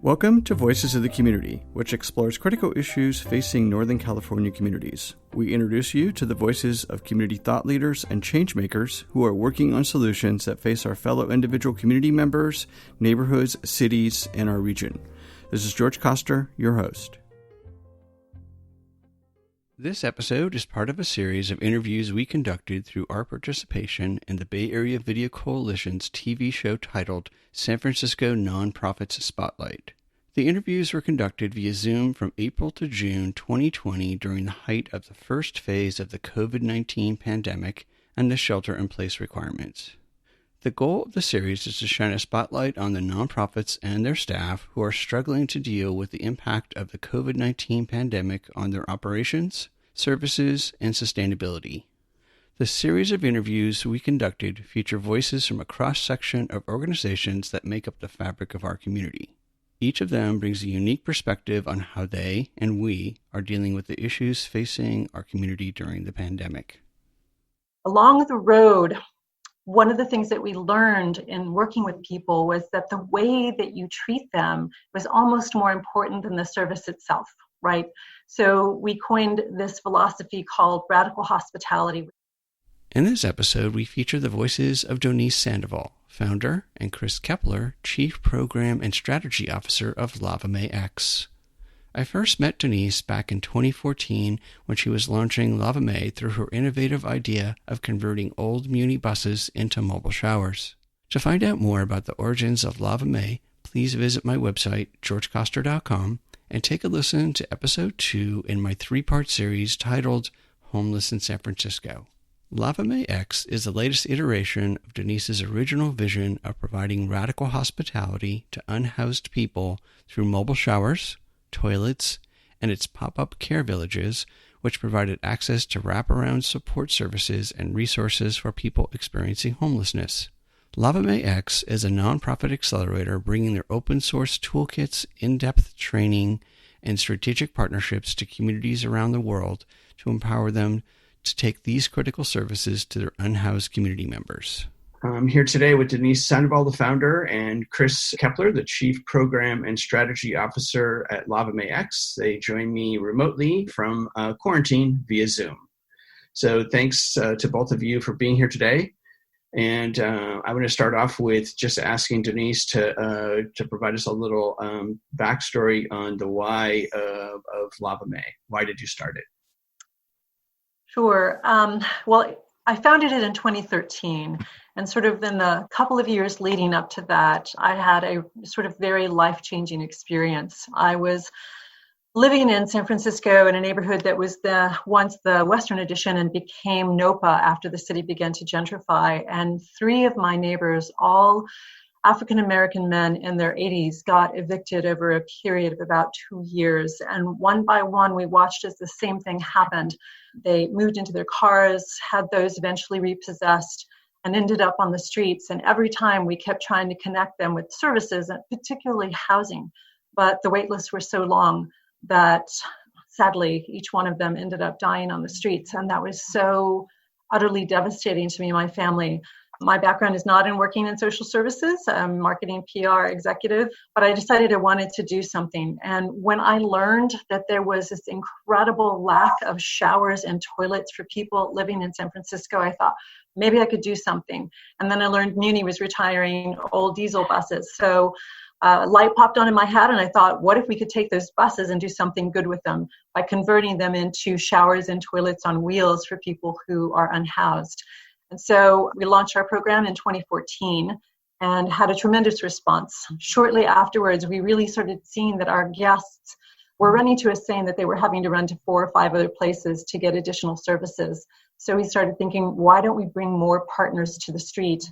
Welcome to Voices of the Community, which explores critical issues facing Northern California communities. We introduce you to the voices of community thought leaders and changemakers who are working on solutions that face our fellow individual community members, neighborhoods, cities, and our region. This is George Koster, your host. This episode is part of a series of interviews we conducted through our participation in the Bay Area Video Coalition's TV show titled San Francisco Nonprofits Spotlight. The interviews were conducted via Zoom from April to June 2020 during the height of the first phase of the COVID-19 pandemic and the shelter-in-place requirements. The goal of the series is to shine a spotlight on the nonprofits and their staff who are struggling to deal with the impact of the COVID-19 pandemic on their operations, services, and sustainability. The series of interviews we conducted feature voices from a cross-section of organizations that make up the fabric of our community. Each of them brings a unique perspective on how they and we are dealing with the issues facing our community during the pandemic. Along the road, one of the things that we learned in working with people was that the way that you treat them was almost more important than the service itself, right? So we coined this philosophy called radical hospitality. In this episode, we feature the voices of Doniece Sandoval, founder, and Chris Kepler, Chief Program and Strategy Officer of LavaMaeX. I first met Doniece back in 2014 when she was launching LavaMae through her innovative idea of converting old Muni buses into mobile showers. To find out more about the origins of LavaMae, please visit my website, georgekoster.com, and take a listen to episode 2 in my 3-part series titled Homeless in San Francisco. LavaMaeX is the latest iteration of Doniece's original vision of providing radical hospitality to unhoused people through mobile showers, toilets, and its pop-up care villages, which provided access to wraparound support services and resources for people experiencing homelessness. LavaMaeX is a nonprofit accelerator bringing their open-source toolkits, in-depth training, and strategic partnerships to communities around the world to empower them to take these critical services to their unhoused community members. I'm here today with Doniece Sandoval, the founder, and Chris Kepler, the Chief Program and Strategy Officer at LavaMaeX. They join me remotely from quarantine via Zoom. So thanks to both of you for being here today. And I'm going to start off with just asking Doniece to provide us a little backstory on the why of LavaMae. Why did you start it? Sure. Well, I founded it in 2013, and sort of in the couple of years leading up to that, I had a sort of very life-changing experience. I was living in San Francisco in a neighborhood that was once the Western Addition and became NOPA after the city began to gentrify, and 3 of my neighbors, all African-American men in their 80s, got evicted over a period of about 2 years. And one by one, we watched as the same thing happened. They moved into their cars, had those eventually repossessed, and ended up on the streets. And every time we kept trying to connect them with services, and particularly housing. But the wait lists were so long that sadly, each one of them ended up dying on the streets. And that was so utterly devastating to me and my family. My background is not in working in social services. I'm marketing PR executive, but I decided I wanted to do something. And when I learned that there was this incredible lack of showers and toilets for people living in San Francisco, I thought maybe I could do something. And then I learned Muni was retiring old diesel buses. So a light popped on in my head, and I thought, what if we could take those buses and do something good with them by converting them into showers and toilets on wheels for people who are unhoused? And so we launched our program in 2014 and had a tremendous response. Shortly afterwards, we really started seeing that our guests were running to us saying that they were having to run to 4 or 5 other places to get additional services. So we started thinking, why don't we bring more partners to the street?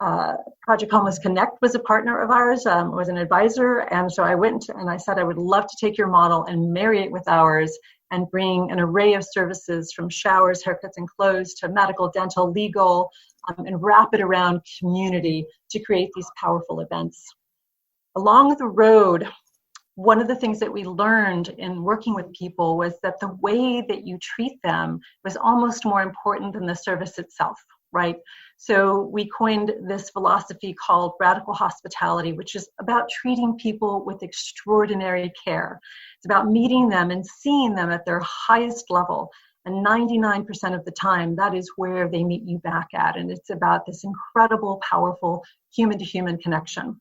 Project Homeless Connect was a partner of ours, was an advisor. And so I went and I said, I would love to take your model and marry it with ours and bring an array of services from showers, haircuts, and clothes to medical, dental, legal, and wrap it around community to create these powerful events. Along the road, one of the things that we learned in working with people was that the way that you treat them was almost more important than the service itself, right? So we coined this philosophy called radical hospitality, which is about treating people with extraordinary care. It's about meeting them and seeing them at their highest level. And 99% of the time, that is where they meet you back at. And it's about this incredible, powerful human-to-human connection.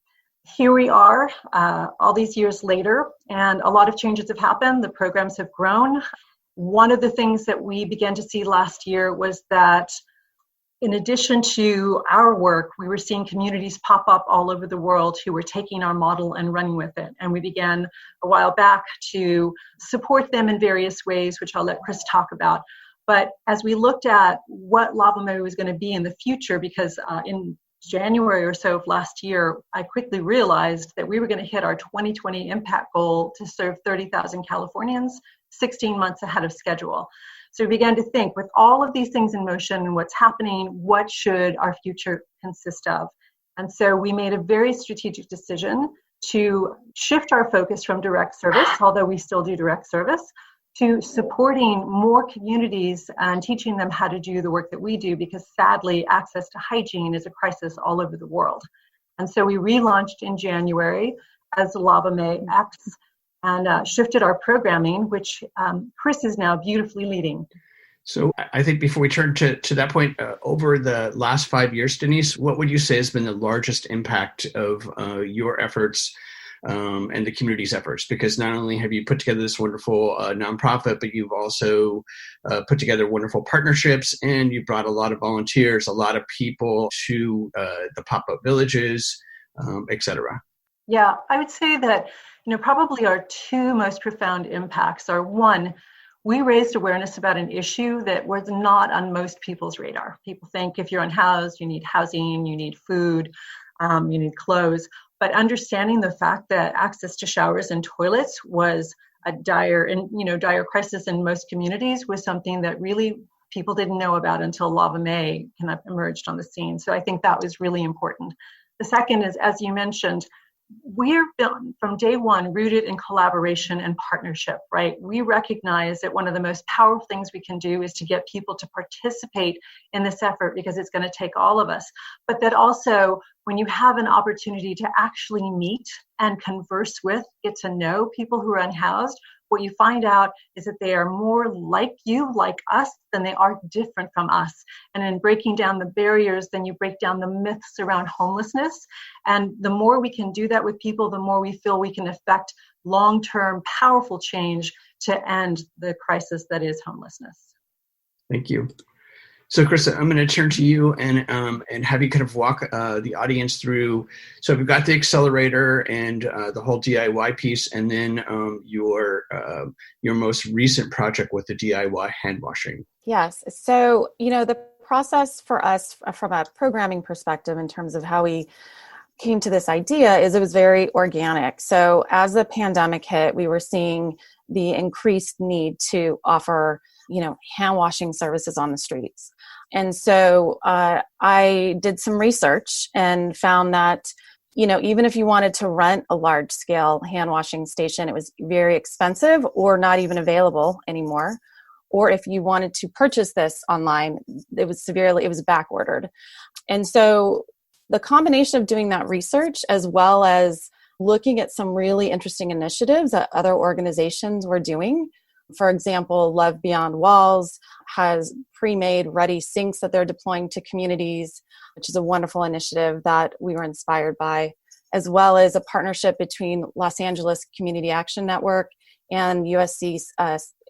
Here we are, all these years later, and a lot of changes have happened. The programs have grown. One of the things that we began to see last year was that in addition to our work, we were seeing communities pop up all over the world who were taking our model and running with it. And we began a while back to support them in various ways, which I'll let Chris talk about. But as we looked at what LavaMaeX was going to be in the future, because in January or so of last year, I quickly realized that we were going to hit our 2020 impact goal to serve 30,000 Californians 16 months ahead of schedule. So we began to think, with all of these things in motion and what's happening, what should our future consist of? And so we made a very strategic decision to shift our focus from direct service, although we still do direct service, to supporting more communities and teaching them how to do the work that we do, because sadly, access to hygiene is a crisis all over the world. And so we relaunched in January as LavaMaeX, and shifted our programming, which Chris is now beautifully leading. So I think before we turn to that point, over the last 5 years, Doniece, what would you say has been the largest impact of your efforts and the community's efforts? Because not only have you put together this wonderful nonprofit, but you've also put together wonderful partnerships, and you brought a lot of volunteers, a lot of people to the pop-up villages, et cetera. Yeah, I would say that probably our two most profound impacts are, one, we raised awareness about an issue that was not on most people's radar. People think if you're unhoused, you need housing, you need food, you need clothes. But understanding the fact that access to showers and toilets was a dire crisis in most communities was something that really people didn't know about until LavaMaeX kind of emerged on the scene. So I think that was really important. The second is, as you mentioned, we're from day one rooted in collaboration and partnership, right? We recognize that one of the most powerful things we can do is to get people to participate in this effort, because it's going to take all of us. But that also, when you have an opportunity to actually meet and converse with, get to know people who are unhoused, what you find out is that they are more like you, like us, than they are different from us. And in breaking down the barriers, then you break down the myths around homelessness. And the more we can do that with people, the more we feel we can affect long-term, powerful change to end the crisis that is homelessness. Thank you. So, Chris, I'm going to turn to you and have you kind of walk the audience through. So, we've got the accelerator and the whole DIY piece, and then your most recent project with the DIY hand washing. Yes. So, the process for us from a programming perspective in terms of how we came to this idea is it was very organic. So, as the pandemic hit, we were seeing the increased need to offer hand washing services on the streets. And so I did some research and found that, even if you wanted to rent a large scale hand washing station, it was very expensive or not even available anymore. Or if you wanted to purchase this online, it was back ordered. And so the combination of doing that research as well as looking at some really interesting initiatives that other organizations were doing. For example, Love Beyond Walls has pre-made ready sinks that they're deploying to communities, which is a wonderful initiative that we were inspired by, as well as a partnership between Los Angeles Community Action Network and USC's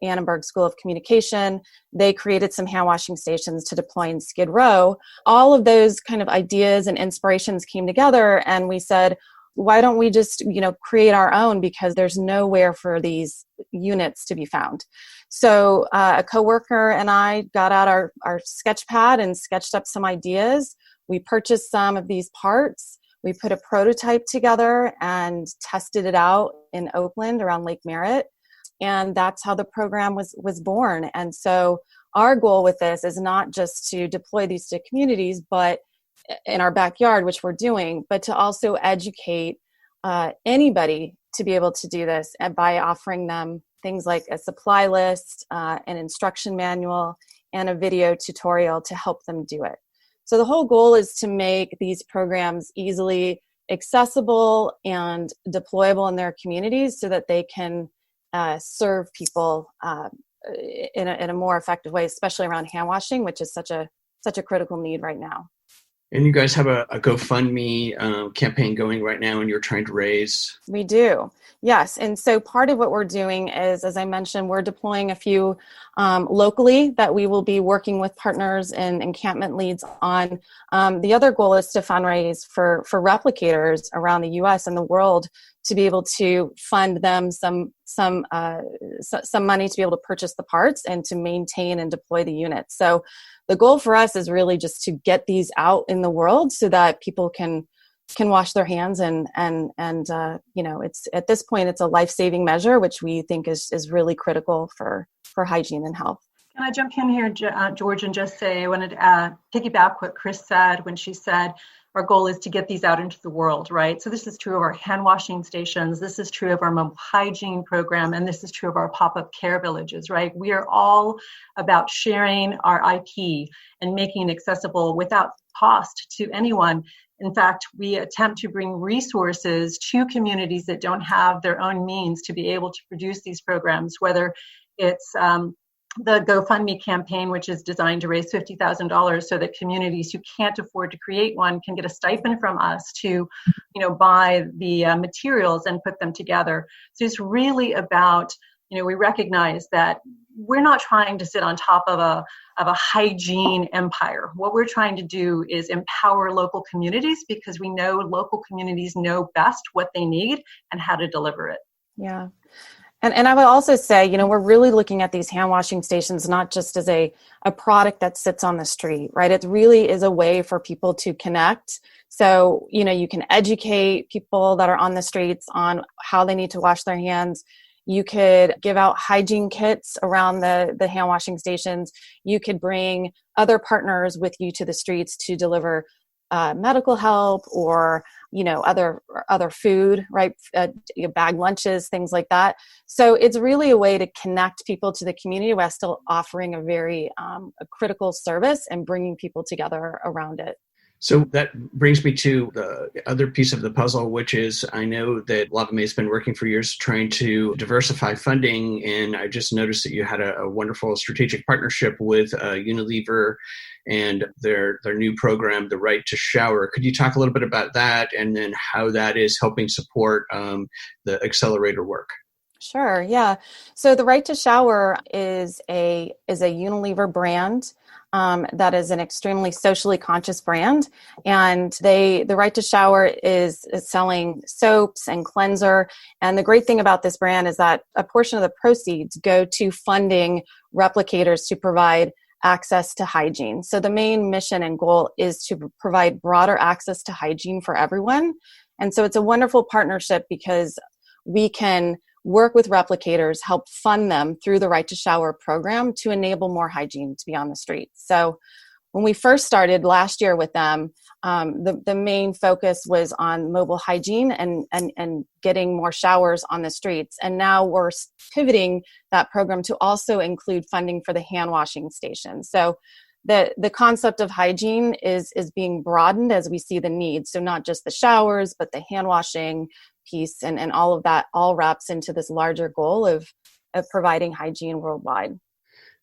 Annenberg School of Communication. They created some hand washing stations to deploy in Skid Row. All of those kind of ideas and inspirations came together, and we said, why don't we just, create our own, because there's nowhere for these units to be found. So a coworker and I got out our sketch pad and sketched up some ideas. We purchased some of these parts. We put a prototype together and tested it out in Oakland around Lake Merritt. And that's how the program was born. And so our goal with this is not just to deploy these to communities, but in our backyard, which we're doing, but to also educate anybody to be able to do this, and by offering them things like a supply list, an instruction manual, and a video tutorial to help them do it. So the whole goal is to make these programs easily accessible and deployable in their communities so that they can serve people in a more effective way, especially around hand washing, which is such a critical need right now. And you guys have a GoFundMe campaign going right now, and you're trying to raise. We do, yes. And so part of what we're doing is, as I mentioned, we're deploying a few locally that we will be working with partners and encampment leads on. The other goal is to fundraise for replicators around the U.S. and the world to be able to fund them some money to be able to purchase the parts and to maintain and deploy the units. So the goal for us is really just to get these out in the world so that people can wash their hands and it's at this point it's a life-saving measure, which we think is really critical for hygiene and health. Can I jump in here, George, and just say I wanted to piggyback what Chris said when she said our goal is to get these out into the world, right? So this is true of our hand washing stations, this is true of our mobile hygiene program, and this is true of our pop-up care villages, right? We are all about sharing our IP and making it accessible without cost to anyone. In fact, we attempt to bring resources to communities that don't have their own means to be able to produce these programs, whether it's the GoFundMe campaign, which is designed to raise $50,000 so that communities who can't afford to create one can get a stipend from us to, buy the materials and put them together. So it's really about, we recognize that we're not trying to sit on top of a hygiene empire. What we're trying to do is empower local communities because we know local communities know best what they need and how to deliver it. Yeah. And I would also say, we're really looking at these hand washing stations not just as a product that sits on the street, right? It really is a way for people to connect. So, you can educate people that are on the streets on how they need to wash their hands. You could give out hygiene kits around the hand washing stations. You could bring other partners with you to the streets to deliver medical help or other food, right? Bag lunches, things like that. So it's really a way to connect people to the community while still offering a very a critical service and bringing people together around it. So that brings me to the other piece of the puzzle, which is I know that LavaMaeX has been working for years trying to diversify funding, and I just noticed that you had a wonderful strategic partnership with Unilever and their new program, The Right to Shower. Could you talk a little bit about that and then how that is helping support the accelerator work? Sure, yeah. So The Right to Shower is a Unilever brand. That is an extremely socially conscious brand. And The Right to Shower is selling soaps and cleanser. And the great thing about this brand is that a portion of the proceeds go to funding replicators to provide access to hygiene. So the main mission and goal is to provide broader access to hygiene for everyone. And so it's a wonderful partnership because we can work with replicators, help fund them through the Right to Shower program to enable more hygiene to be on the streets. So when we first started last year with them, the main focus was on mobile hygiene and getting more showers on the streets. And now we're pivoting that program to also include funding for the hand washing station. So the concept of hygiene is being broadened as we see the need. So not just the showers, but the hand washing piece and all of that all wraps into this larger goal of providing hygiene worldwide.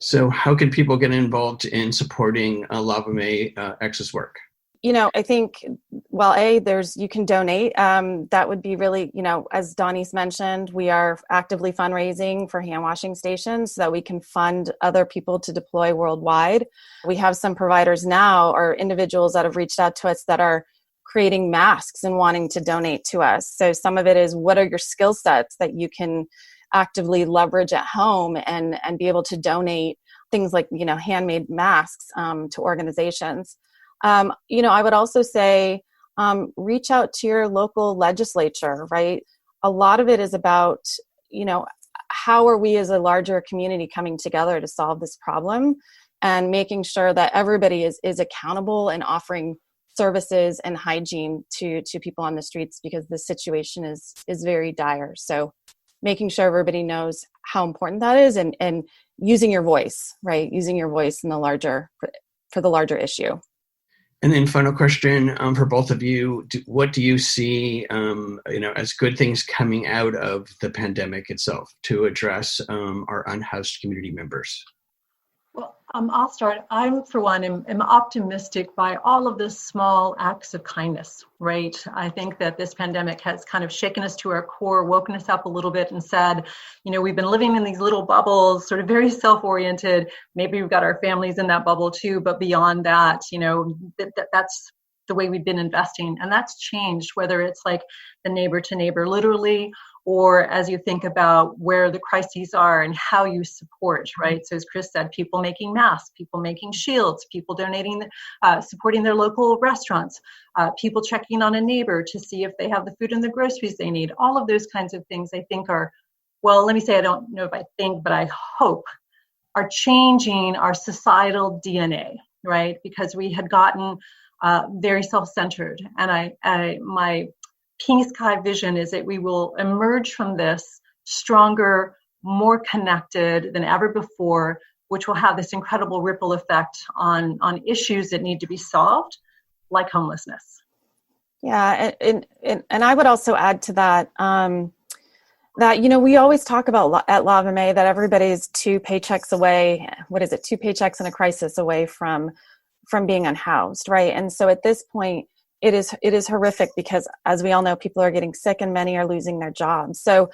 So how can people get involved in supporting LavaMaeX's work? I think, you can donate. That would be really, as Doniece mentioned, we are actively fundraising for hand washing stations so that we can fund other people to deploy worldwide. We have some providers now or individuals that have reached out to us that are creating masks and wanting to donate to us. So some of it is, what are your skill sets that you can actively leverage at home and be able to donate things like, handmade masks to organizations. I would also say, reach out to your local legislature, right? A lot of it is about, how are we as a larger community coming together to solve this problem and making sure that everybody is accountable and offering services and hygiene to people on the streets because the situation is very dire. So making sure everybody knows how important that is and using your voice, right? Using your voice in for the larger issue. And then final question for both of you, what do you see as good things coming out of the pandemic itself to address our unhoused community members? Well, I'll start. For one, am optimistic by all of the small acts of kindness, right? I think that this pandemic has kind of shaken us to our core, woken us up a little bit and said, we've been living in these little bubbles, sort of very self-oriented. Maybe we've got our families in that bubble too, but beyond that, that's the way we've been investing. And that's changed, whether it's like the neighbor to neighbor, literally, or as you think about where the crises are and how you support, right? So as Chris said, people making masks, people making shields, people donating, supporting their local restaurants, people checking on a neighbor to see if they have the food and the groceries they need. All of those kinds of things I think are, well, let me say, I don't know if I think, but I hope are changing our societal DNA, right? Because we had gotten very self-centered. And my King Sky vision is that we will emerge from this stronger, more connected than ever before, which will have this incredible ripple effect on issues that need to be solved, like homelessness. Yeah, and I would also add to that, that, we always talk about at LavaMae that everybody's 2 paychecks away. What is it? 2 paychecks in a crisis away from being unhoused, right? And so at this point, it is horrific because, as we all know, people are getting sick and many are losing their jobs. So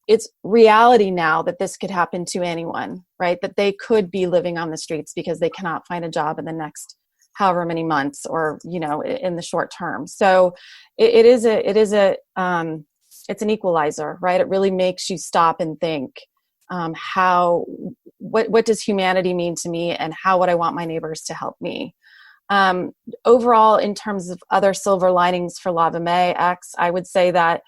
it's reality now that this could happen to anyone, right? That they could be living on the streets because they cannot find a job in the next however many months or, in the short term. So it's an equalizer, right? It really makes you stop and think, what does humanity mean to me and how would I want my neighbors to help me? Overall, in terms of other silver linings for LavaMaeX, I would say that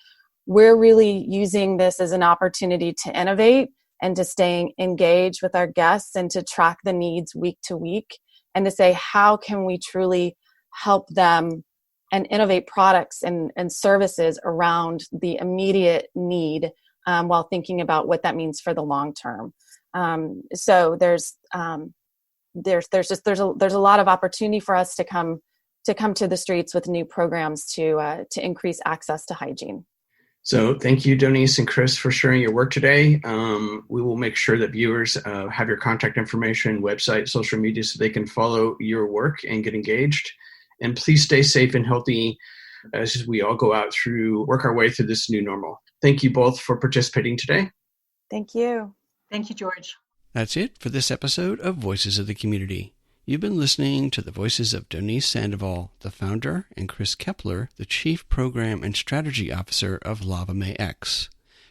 we're really using this as an opportunity to innovate and to stay engaged with our guests and to track the needs week to week and to say, how can we truly help them and innovate products and services around the immediate need while thinking about what that means for the long term. So there's a lot of opportunity for us to come to the streets with new programs to increase access to hygiene. So thank you, Doniece and Chris, for sharing your work today. We will make sure that viewers have your contact information, website, social media, so they can follow your work and get engaged. And please stay safe and healthy as we all go out work our way through this new normal. Thank you both for participating today. Thank you. Thank you, George. That's it for this episode of Voices of the Community. You've been listening to the voices of Doniece Sandoval, the founder, and Chris Kepler, the Chief Program and Strategy Officer of LavaMaeX.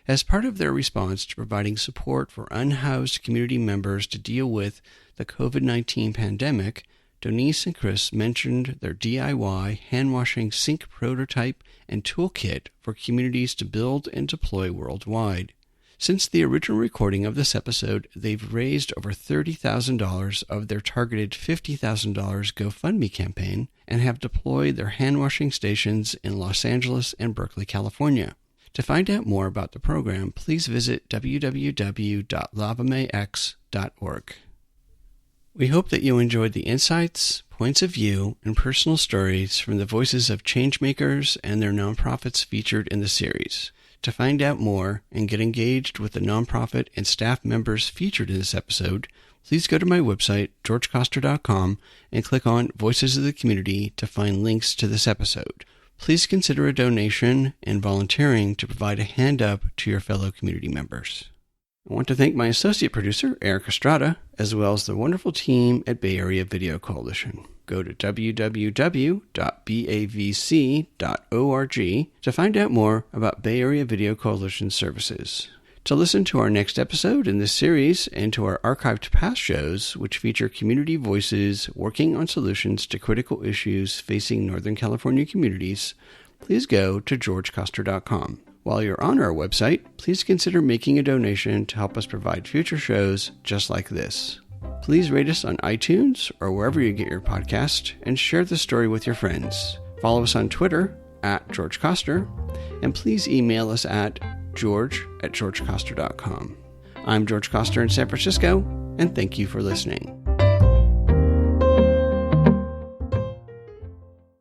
As part of their response to providing support for unhoused community members to deal with the COVID-19 pandemic, Doniece and Chris mentioned their DIY hand-washing sink prototype and toolkit for communities to build and deploy worldwide. Since the original recording of this episode, they've raised over $30,000 of their targeted $50,000 GoFundMe campaign and have deployed their hand-washing stations in Los Angeles and Berkeley, California. To find out more about the program, please visit www.lavamaex.org. We hope that you enjoyed the insights, points of view, and personal stories from the voices of changemakers and their nonprofits featured in the series. To find out more and get engaged with the nonprofit and staff members featured in this episode, please go to my website, georgecoster.com, and click on Voices of the Community to find links to this episode. Please consider a donation and volunteering to provide a hand up to your fellow community members. I want to thank my associate producer, Eric Estrada, as well as the wonderful team at Bay Area Video Coalition. Go to www.bavc.org to find out more about Bay Area Video Coalition services. To listen to our next episode in this series and to our archived past shows, which feature community voices working on solutions to critical issues facing Northern California communities, please go to georgecoster.com. While you're on our website, please consider making a donation to help us provide future shows just like this. Please rate us on iTunes or wherever you get your podcast and share the story with your friends. Follow us on Twitter @GeorgeCoster, and please email us at george@georgecoster.com. I'm George Coster in San Francisco, and thank you for listening.